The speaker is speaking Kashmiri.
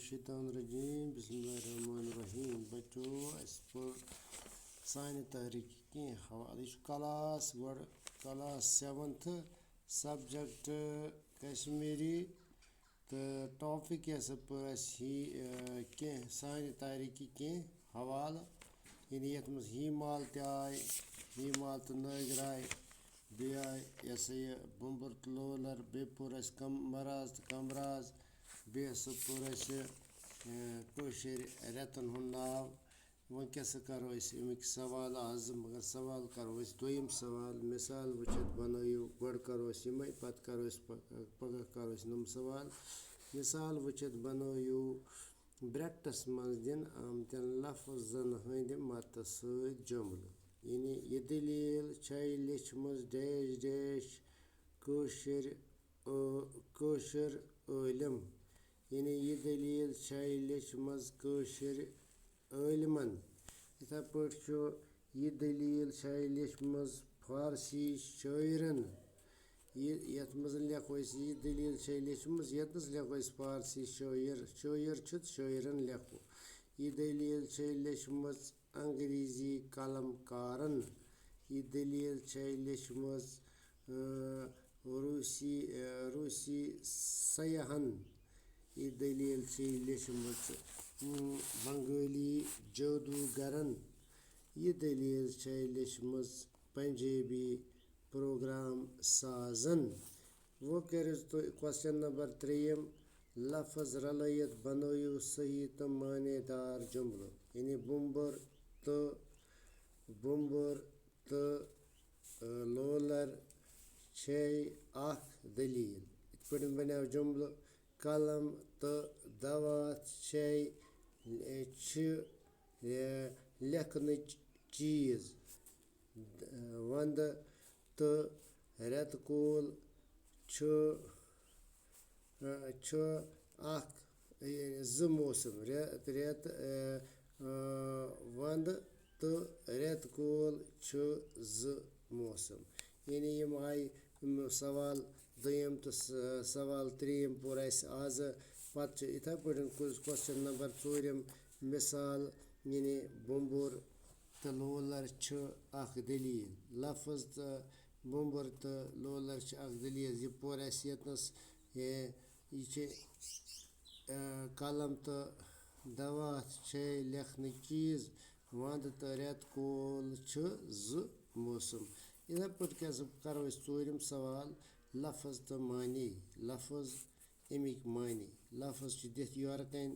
Mineşşeytanirracim. Bismillahirrahmanirrahim. बच्चों इस पर साइन तहरीक की हवाले क्लास 7th सब्जेक्ट कश्मीरी तो टॉपिक यस पर कह साइन तहरीक की हवाल यानी ये ही माल तय ही माल तो नगराय बे यह बुम्बर तो लोलर बे पुर कम मराज तो कमराज बे पुर कशर रेतन हुंद नाव वनकस करो अमिक सवाल आज मगर सवाल करो दोयम सवाल मिसाल वुचित बनयु गड करो यमे पत करो पगह करो नम सवाल मिसाल वुचित बनयु ब्रैकेटस मज दिन आमतन लफ्जन हंद मत सत जुमल यानी यह दलील लिचमज डैश डैश कशर इलम यानी यह दलील लिचमज कशर इलमन इथे पे यह दलील लिचमज फारसी शायरन ये मज लिखो यह दलील लिचमज ये लिखो फारसी शायर शायरन लिखो यह दलील लिचमज अंग्रेजी कलमकारन यह दलील लिचमज रूसी सयाहन यह दलील लिचमज बंगाली जादूगरन यह दलील लिचमज पंजाबी प्रोग्राम साजन वो कर क्वेश्चन नंबर 3 लफ्ज रलयत बनयु सही तो मानेदार जुमल यानी बुम्बर तो लोलर अख दलील इत पे बनो जुमल कलम तो दवात लेखन चीज वंद तो रेत कोल जो मौसम रेत वंद तो रेत कोल जो मौसम यानी यम आय सवाल दोयम तो सवाल 3 पूर आज पत इथे पे क्वेश्चन नंबर 4 मिसाल यानी बुम्बर तो लोलर अख दलील लफ्ज तो बुम्बर तो लोलर अख दलील यह पोर यतनस यह कलम तो दवात लेखन चीज वंद तो रेत कोल जो मौसम इधर पे करो 4 सवाल लफ्ज तो मानी लफ्ज अमिक मानी लफ्ज दिथ योर कन